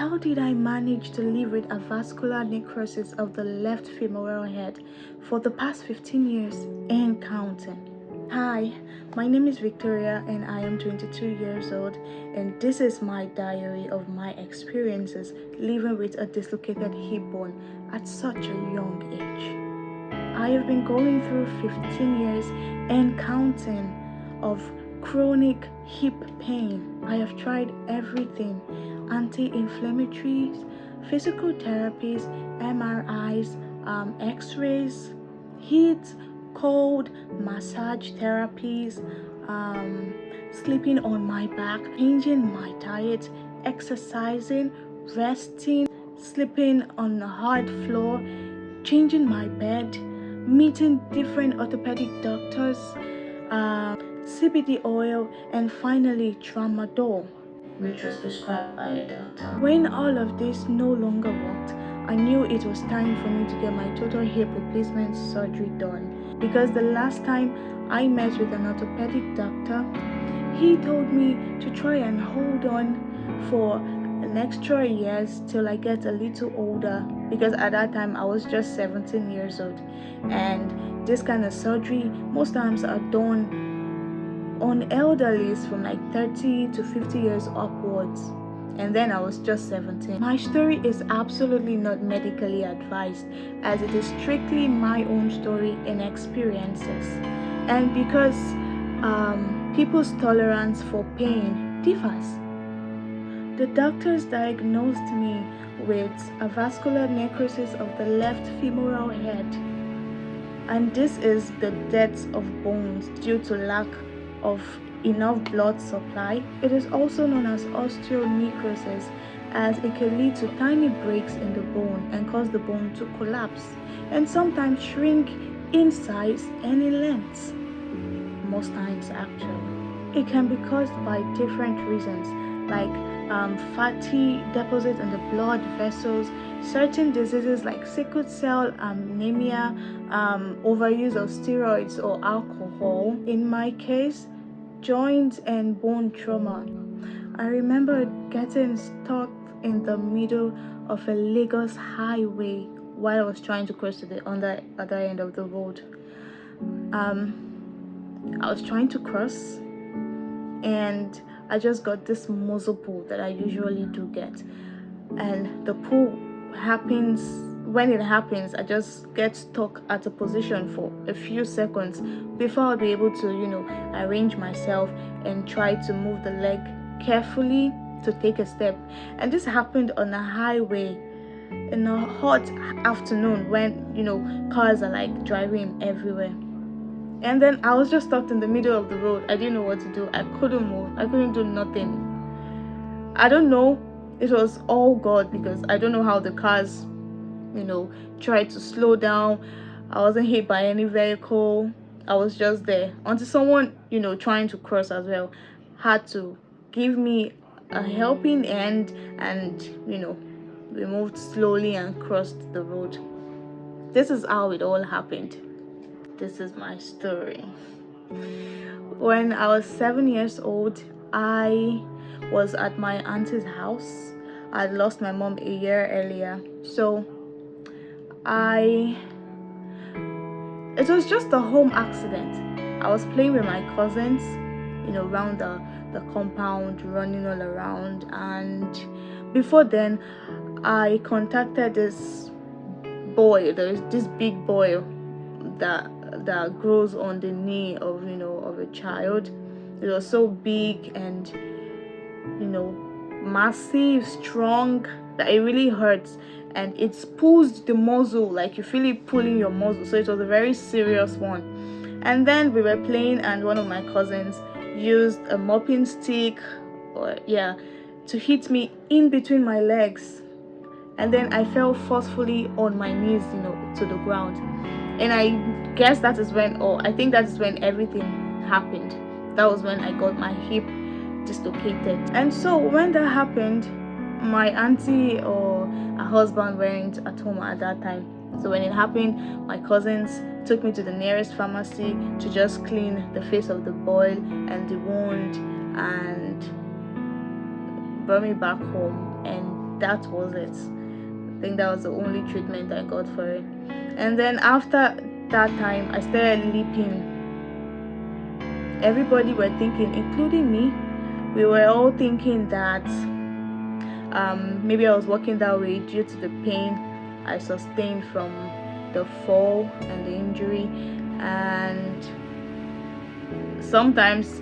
How did I manage to live with avascular necrosis of the left femoral head for the past 15 years and counting? Hi, my name is Victoria and I am 22 years old, and this is my diary of my experiences living with a dislocated hip bone at such a young age. I have been going through 15 years and counting of chronic hip pain. I have tried everything: anti-inflammatories, physical therapies, MRIs, x-rays, heat, cold, massage therapies, sleeping on my back, changing my diet, exercising, resting, sleeping on a hard floor, changing my bed, meeting different orthopedic doctors, CBD oil, and finally tramadol, which was prescribed by a doctor. When all of this no longer worked, I knew it was time for me to get my total hip replacement surgery done, because the last time I met with an orthopedic doctor, he told me to try and hold on for an extra years till I get a little older, because at that time I was just 17 years old, and this kind of surgery most times are done on elderlies from like 30 to 50 years upwards, and then I was just 17. My story is absolutely not medically advised, as it is strictly my own story and experiences, and because people's tolerance for pain differs. The doctors diagnosed me with avascular necrosis of the left femoral head, and this is the death of bones due to lack of enough blood supply. It is also known as osteonecrosis, as it can lead to tiny breaks in the bone and cause the bone to collapse and sometimes shrink in size and in length. Most times actually. It can be caused by different reasons, like fatty deposits in the blood vessels, certain diseases like sickle cell anemia, overuse of steroids or alcohol. In my case, joint and bone trauma. I remember getting stuck in the middle of a Lagos highway while I was trying to cross to the other end of the road. I was trying to cross, and I just got this muzzle pull that I usually do get, and the pull happens. When it happens, I just get stuck at a position for a few seconds before I'll be able to arrange myself and try to move the leg carefully to take a step. And this happened on a highway in a hot afternoon when cars are like driving everywhere. And then I was just stuck in the middle of the road. I didn't know what to do. I couldn't move. I couldn't do nothing. I don't know. It was all God, because I don't know how the cars, tried to slow down. I wasn't hit by any vehicle. I was just there until someone, trying to cross as well, had to give me a helping hand, and, we moved slowly and crossed the road. This is how it all happened. This is my story. When I was 7 years old, I was at my auntie's house. I had lost my mom a year earlier, so it was just a home accident. I was playing with my cousins, around the compound, running all around, and before then I contacted this boy. There's this big boy that grows on the knee of a child. It was so big and massive, strong, that it really hurts, and it pulls the muscle, like you feel it pulling your muscle. So it was a very serious one. And then we were playing, and one of my cousins used a mopping stick to hit me in between my legs, and then I fell forcefully on my knees to the ground. And I guess that is when, or I think that is when everything happened. That was when I got my hip dislocated. And so when that happened, my auntie or her husband weren't at home at that time. So when it happened, my cousins took me to the nearest pharmacy to just clean the face of the boil and the wound, and brought me back home. And that was it. I think that was the only treatment I got for it. And then after that time, I started leaping. Everybody were thinking, including me, we were all thinking that maybe I was walking that way due to the pain I sustained from the fall and the injury. And sometimes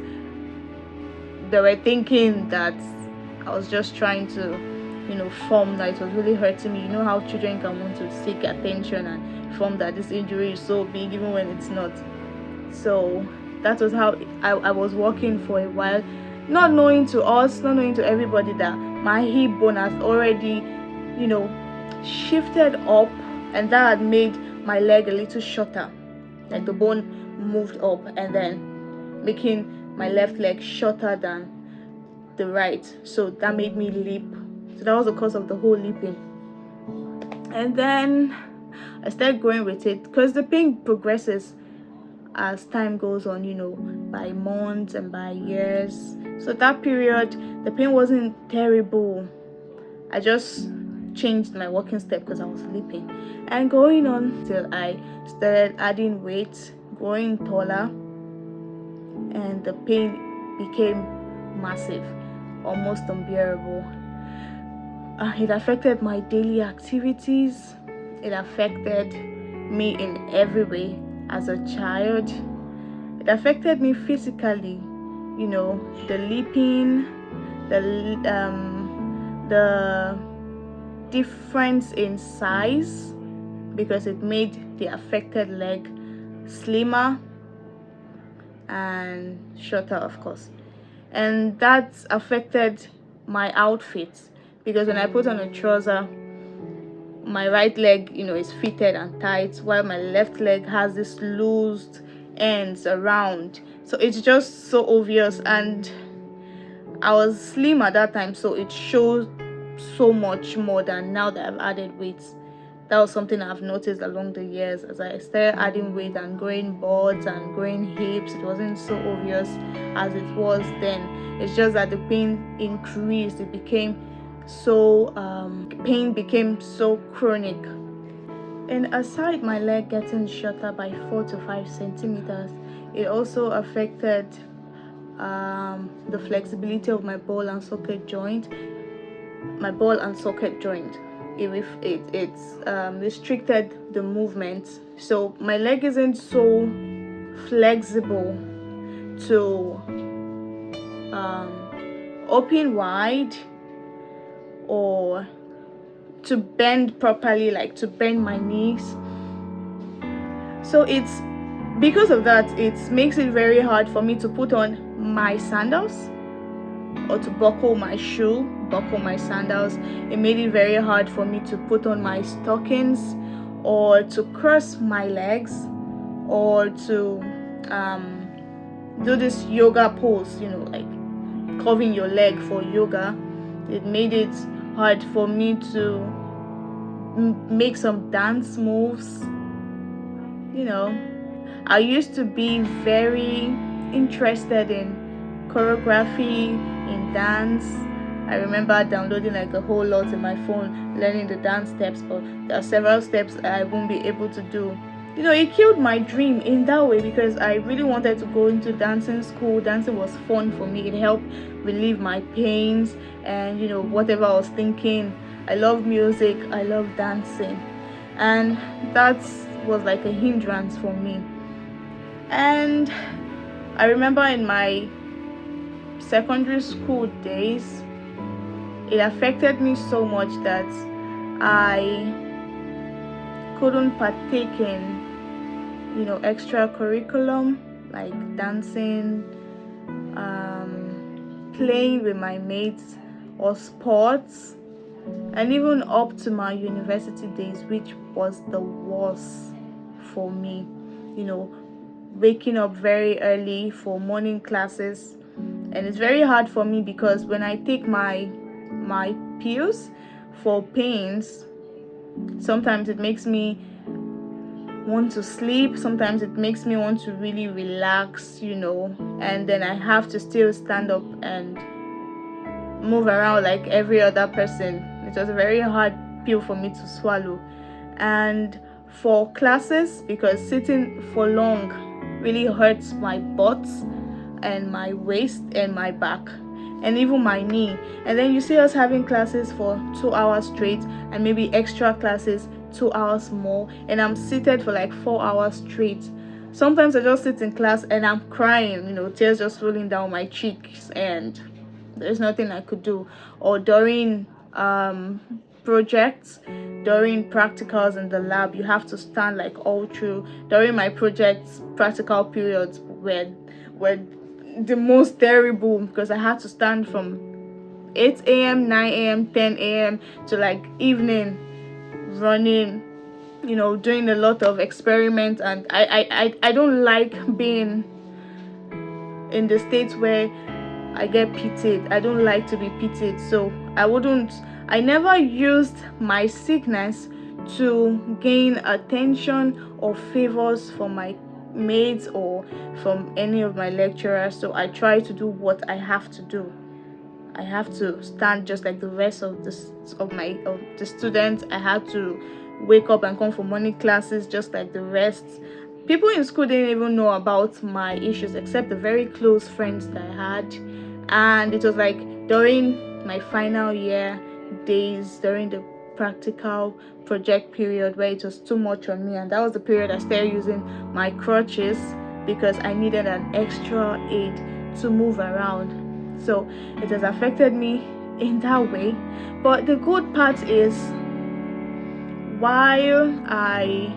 they were thinking that I was just trying to, form that it was really hurting me. You know how children can want to seek attention and form that this injury is so big even when it's not. So that was how I was walking for a while, not knowing to everybody that my hip bone has already, shifted up, and that had made my leg a little shorter. Like the bone moved up and then making my left leg shorter than the right. So that made me leap. So that was the cause of the whole leaping. And then I started going with it because the pain progresses as time goes on, by months and by years. So that period, the pain wasn't terrible. I just changed my walking step because I was sleeping. And going on till I started adding weight, growing taller, and the pain became massive, almost unbearable. It affected my daily activities. It affected me in every way as a child. It affected me physically, the leaping, the difference in size, because it made the affected leg slimmer and shorter, of course. And that affected my outfits, because when I put on a trouser, my right leg, is fitted and tight, while my left leg has this loosed ends around. So it's just so obvious, and I was slim at that time, so it shows so much more than now that I've added weight. That was something I've noticed along the years. As I started adding weight and growing butt and growing hips, it wasn't so obvious as it was then. It's just that the pain increased. It became so pain became so chronic. And aside my leg getting shorter by 4 to 5 centimeters, it also affected the flexibility of my ball and socket joint. It restricted the movement, so my leg isn't so flexible to open wide or to bend properly, like to bend my knees. So it's because of that, it makes it very hard for me to put on my sandals or to buckle my sandals. It made it very hard for me to put on my stockings or to cross my legs or to do this yoga pose, like curving your leg for yoga. It made it hard for me to make some dance moves. I used to be very interested in choreography, in dance. I remember downloading like a whole lot in my phone, learning the dance steps, but there are several steps I won't be able to do. It killed my dream in that way, because I really wanted to go into dancing school. Dancing was fun for me. It helped relieve my pains and whatever I was thinking. I love music, I love dancing, and that was like a hindrance for me. And I remember in my secondary school days, it affected me so much that I couldn't partake in extra curriculum like dancing, playing with my mates, or sports. And even up to my university days, which was the worst for me, waking up very early for morning classes. And it's very hard for me because when I take my pills for pains, sometimes it makes me want to sleep, sometimes it makes me want to really relax, and then I have to still stand up and move around like every other person It was a very hard pill for me to swallow. And for classes, because sitting for long really hurts my butt and my waist and my back and even my knee. And then you see us having classes for 2 hours straight and maybe extra classes 2 hours more, and I'm seated for like 4 hours straight. Sometimes I just sit in class and I'm crying, tears just rolling down my cheeks, and there's nothing I could do. Or during projects, during practicals in the lab, you have to stand like all through. During my projects, practical periods were the most terrible, because I had to stand from 8 a.m., 9 a.m., 10 a.m. to like evening, running, doing a lot of experiments. And I don't like being in the state where I get pitied. I don't like to be pitied. So I never used my sickness to gain attention or favors from my mates or from any of my lecturers. So I try to do what I have to do. I have to stand just like the rest of the students. I had to wake up and come for morning classes just like the rest. People in school didn't even know about my issues except the very close friends that I had. And it was like during my final year days, during the practical project period, where it was too much on me, and that was the period I started using my crutches because I needed an extra aid to move around. So it has affected me in that way. But the good part is, while I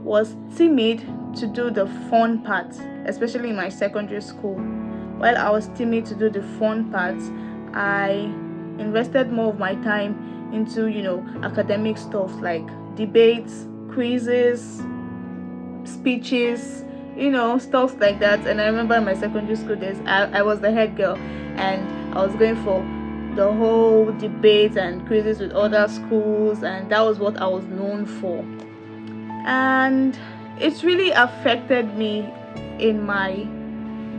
was timid to do the fun part, especially in my secondary school, while I was timid to do the fun parts, I invested more of my time into academic stuff like debates, quizzes, speeches, stuff like that. And I remember in my secondary school days, I was the head girl, and I was going for the whole debates and quizzes with other schools, and that was what I was known for. And it's really affected me in my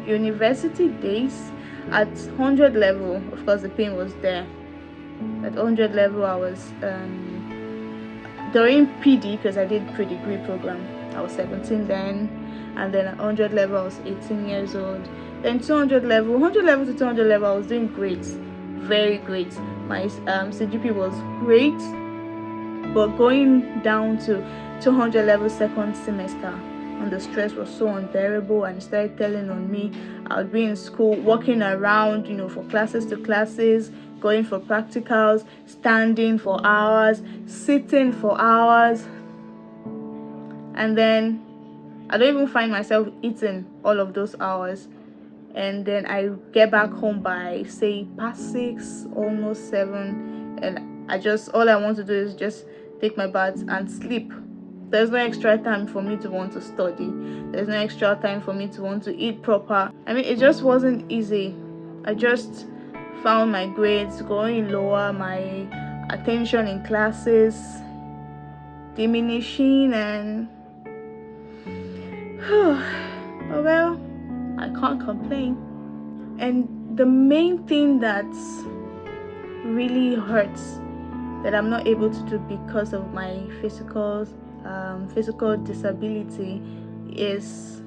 university days. At 100 level, of course, the pain was there. At 100 level, I was during PD, because I did pre-degree program. I was 17 then, and then at 100 level, I was 18 years old. Then 200 level, 100 level to 200 level, I was doing great, very great. My CGP was great, but going down to 200 level second semester, and the stress was so unbearable, and it started telling on me. I would be in school walking around, for classes to classes, going for practicals, standing for hours, sitting for hours, and then I don't even find myself eating all of those hours. And then I get back home by say past 6, almost 7, and all I want to do is just take my bath and sleep. There's no extra time for me to want to study. There's no extra time for me to want to eat proper. I mean, it just wasn't easy. I just found my grades going lower, my attention in classes diminishing, and oh well, I can't complain. And the main thing that really hurts, that I'm not able to do because of my physical disability, is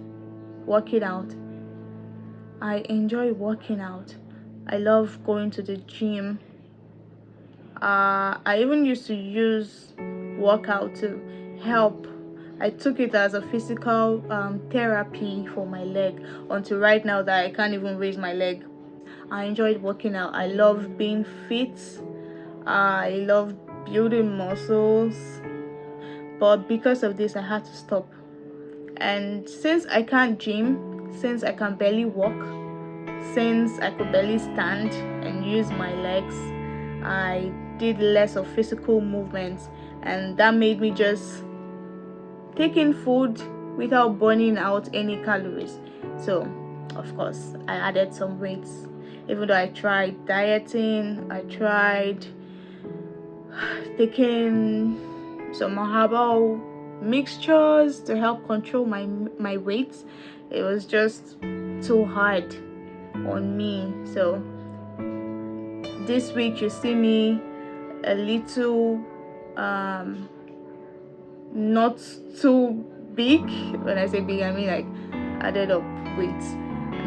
working out. I enjoy working out. I love going to the gym. I even used to use workout to help. I took it as a physical therapy for my leg, until right now that I can't even raise my leg. I enjoyed working out. I love being fit. I love building muscles. But because of this, I had to stop. And since I can't gym, since I can barely walk, since I could barely stand and use my legs, I did less of physical movements, and that made me just take in food without burning out any calories. So of course I added some weight, even though I tried dieting, I tried taking some herbal mixtures to help control my weight. It was just too hard on me. So This week you see me a little not too big. When I say big, I mean like added up weight.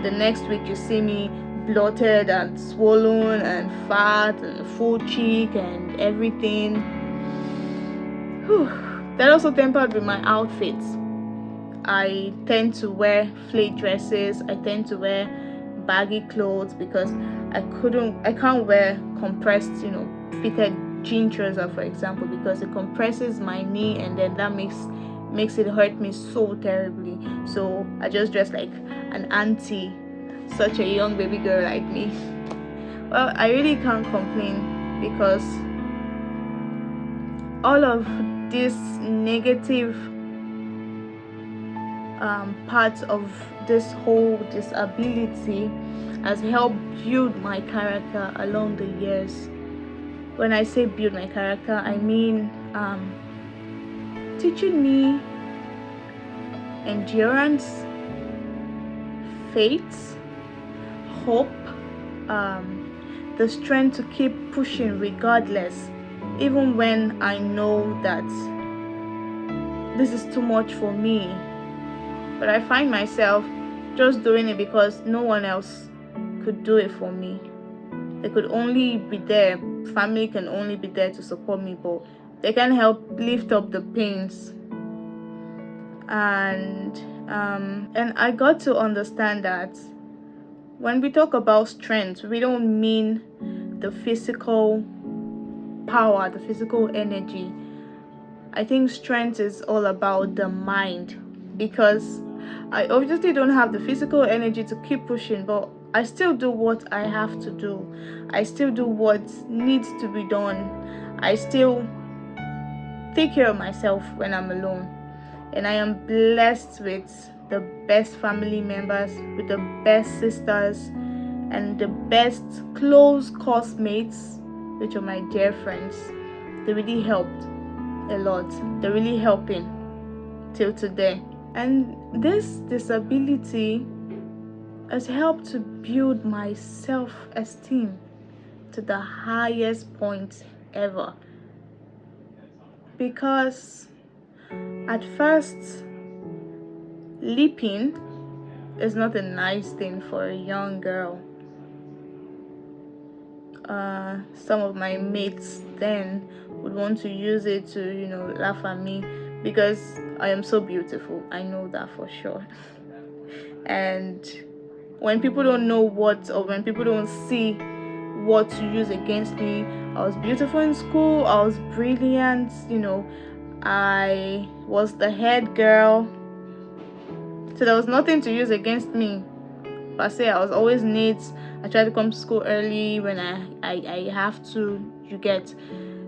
The next week you see me bloated and swollen and fat and full cheek and everything. Whew. That also tempered with my outfits. I tend to wear flared dresses. I tend to wear baggy clothes because I can't wear compressed, fitted jean trouser, for example, because it compresses my knee and then that makes it hurt me so terribly. So I just dress like an auntie, such a young baby girl like me. Well, I really can't complain because all of this negative part of this whole disability has helped build my character along the years. When I say build my character, I mean teaching me endurance, faith, hope, the strength to keep pushing regardless, even when I know that this is too much for me. But I find myself just doing it because no one else could do it for me. They could only be there, family can only be there to support me, but they can help lift up the pains. And I got to understand that when we talk about strength, we don't mean the physical power, the physical energy. I think strength is all about the mind, because I obviously don't have the physical energy to keep pushing, but I still do what I have to do. I still do what needs to be done. I still take care of myself when I'm alone. And I am blessed with the best family members, with the best sisters, and the best close classmates, which are my dear friends. They really helped a lot. They're really helping till today. And this disability has helped to build my self-esteem to the highest point ever. Because at first, leaping is not a nice thing for a young girl. Some of my mates then would want to use it to, laugh at me because I am so beautiful. I know that for sure. And when people don't know what, or when people don't see what to use against me, I was beautiful in school, I was brilliant, I was the head girl. So there was nothing to use against me. Per se, I was always neat. I try to come to school early when I have to, you get.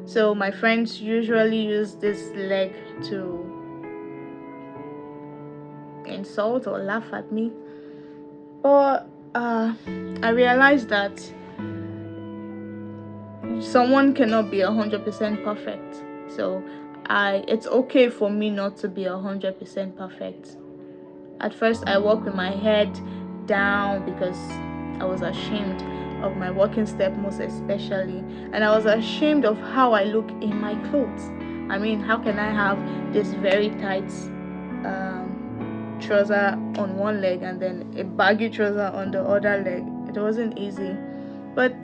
So my friends usually use this leg to insult or laugh at me. But I realized that someone cannot be 100% perfect. So it's okay for me not to be 100% perfect. At first, I walked with my head down because I was ashamed of my walking step, most especially, and I was ashamed of how I look in my clothes. I mean, how can I have this very tight trouser on one leg and then a baggy trouser on the other leg? It wasn't easy, but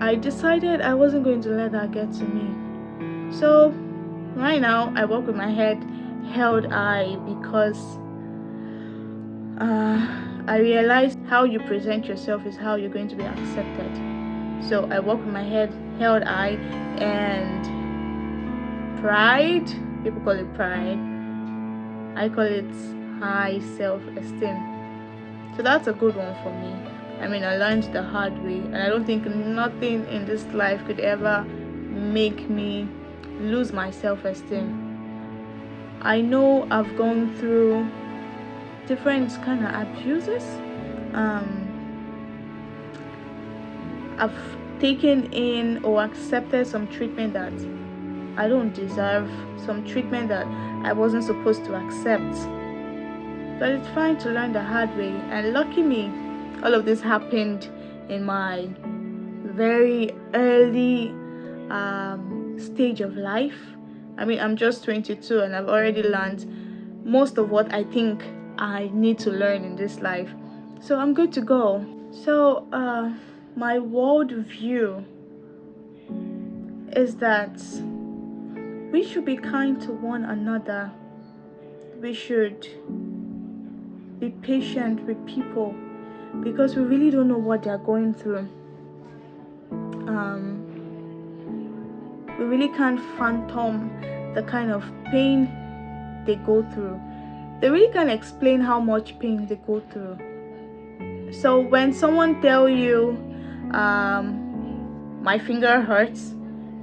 I decided I wasn't going to let that get to me. So right now, I walk with my head held high because I realized how you present yourself is how you're going to be accepted. So I walk with my head held high, and pride, people call it pride, I call it high self-esteem. So that's a good one for me. I mean, I learned the hard way, and I don't think nothing in this life could ever make me lose my self-esteem. I know I've gone through different kind of abuses. I've taken in or accepted some treatment that I don't deserve, some treatment that I wasn't supposed to accept. But it's fine to learn the hard way, and lucky me, all of this happened in my very early stage of life. I mean, I'm just 22 and I've already learned most of what I think I need to learn in this life. So I'm good to go. So my world view is that we should be kind to one another. We should be patient with people because we really don't know what they're going through. We really can't fathom the kind of pain they go through. They really can't explain how much pain they go through. So when someone tell you, my finger hurts,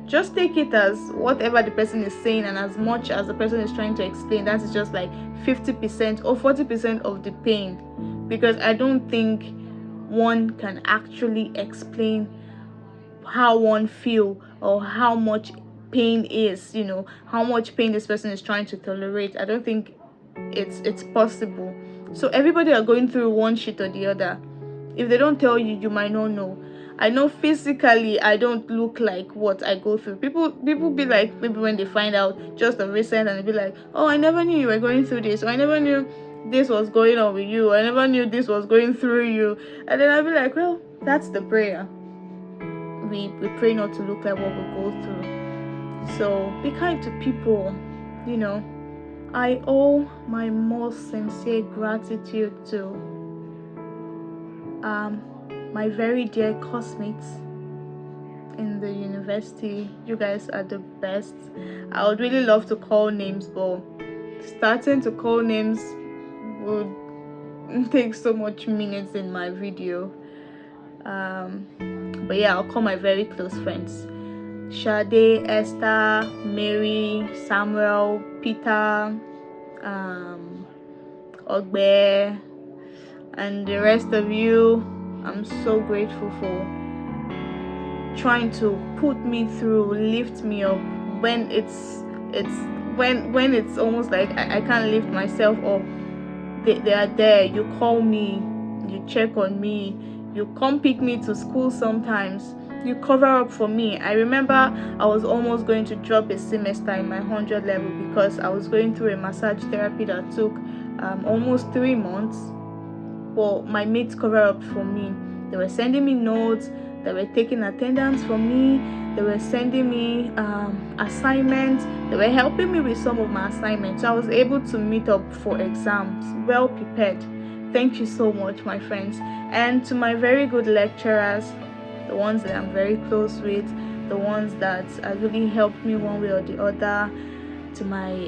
just take it as whatever the person is saying, and as much as the person is trying to explain, that is just like 50% or 40% of the pain, because I don't think one can actually explain how one feel or how much pain is, how much pain this person is trying to tolerate. I don't think it's possible. So everybody are going through one shit or the other. If they don't tell you, you might not know. I know physically I don't look like what I go through. People be like, maybe when they find out just of recent, and they be like, oh, I never knew you were going through this, or I never knew this was going on with you, I never knew this was going through you. And then I'll be like, well, that's the prayer. We pray not to look like what we go through. So be kind to people. I owe my most sincere gratitude to my very dear classmates in the university. You guys are the best. I would really love to call names, but starting to call names would take so much minutes in my video. But yeah, I'll call my very close friends: Sade, Esther, Mary, Samuel, Peter, Ogbe, and the rest of you. I'm so grateful for trying to put me through, lift me up when when it's almost like I can't lift myself up. They are there. You call me, you check on me, you come pick me to school sometimes, you cover up for me. I remember I was almost going to drop a semester in my 100 level because I was going through a massage therapy that took almost 3 months. But my mates cover up for me. They were sending me notes, they were taking attendance for me, they were sending me assignments, they were helping me with some of my assignments. So I was able to meet up for exams well prepared. Thank you so much, my friends. And to my very good lecturers, the ones that I'm very close with, the ones that really helped me one way or the other, to my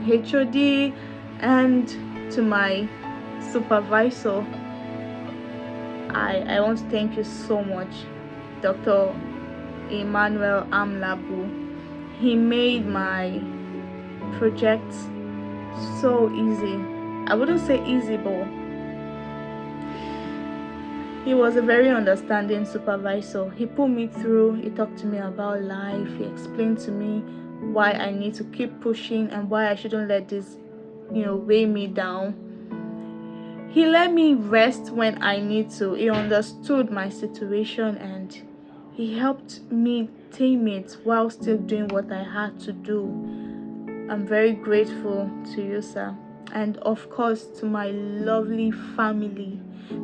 HOD, and to my supervisor, I want to thank you so much, Dr. Emmanuel Amlabu. He made my project so easy. I wouldn't say easy, but he was a very understanding supervisor. He put me through, he talked to me about life, he explained to me why I need to keep pushing and why I shouldn't let this weigh me down. He let me rest when I need to. He understood my situation and he helped me tame it while still doing what I had to do. I'm very grateful to you, sir. And of course, to my lovely family,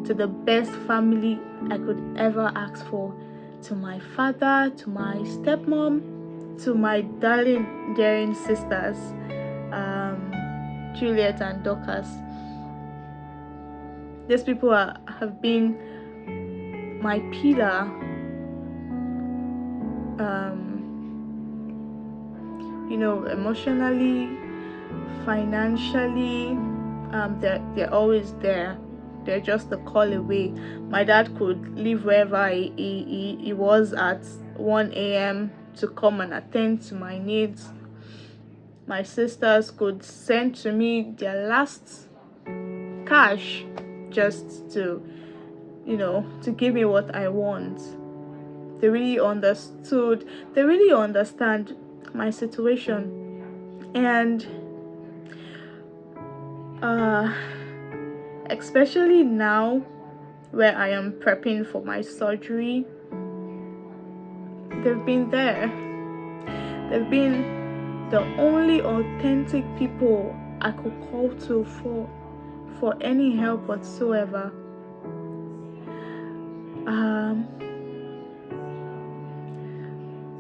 to the best family I could ever ask for. To my father, to my stepmom, to my darling, daring sisters, Juliet and Dorcas. These people have been my pillar, emotionally, financially. They're always there. They're just a call away. My dad could leave wherever he was at 1 a.m. to come and attend to my needs. My sisters could send to me their last cash just to give me what I want. They really understood. They really understand my situation. And especially now where I am prepping for my surgery, they've been there. They've been the only authentic people I could call to for any help whatsoever.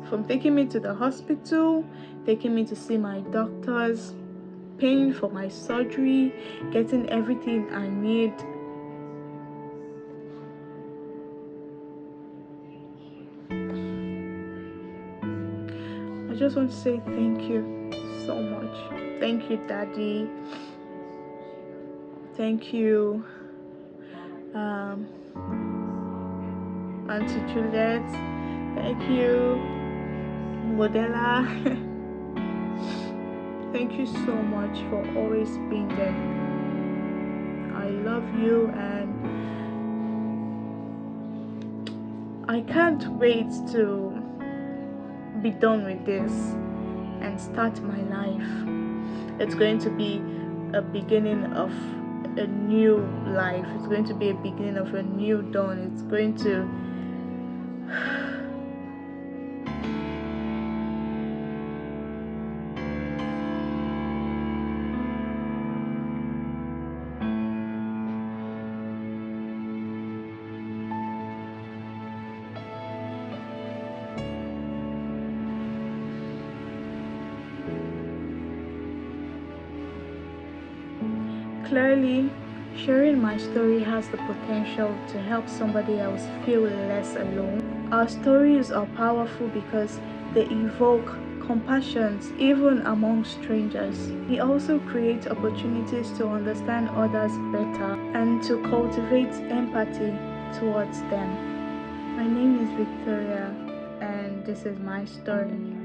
From taking me to the hospital, taking me to see my doctors, paying for my surgery, getting everything I need. I just want to say thank you so much. Thank you, Daddy. Thank you, Auntie Juliet. Thank you, Modella. Thank you so much for always being there. I love you, and I can't wait to be done with this and start my life. It's going to be a beginning of a new life. It's going to be a beginning of a new dawn. It's going to clearly, sharing my story has the potential to help somebody else feel less alone. Our stories are powerful because they evoke compassion even among strangers. We also create opportunities to understand others better and to cultivate empathy towards them. My name is Victoria, and this is my story.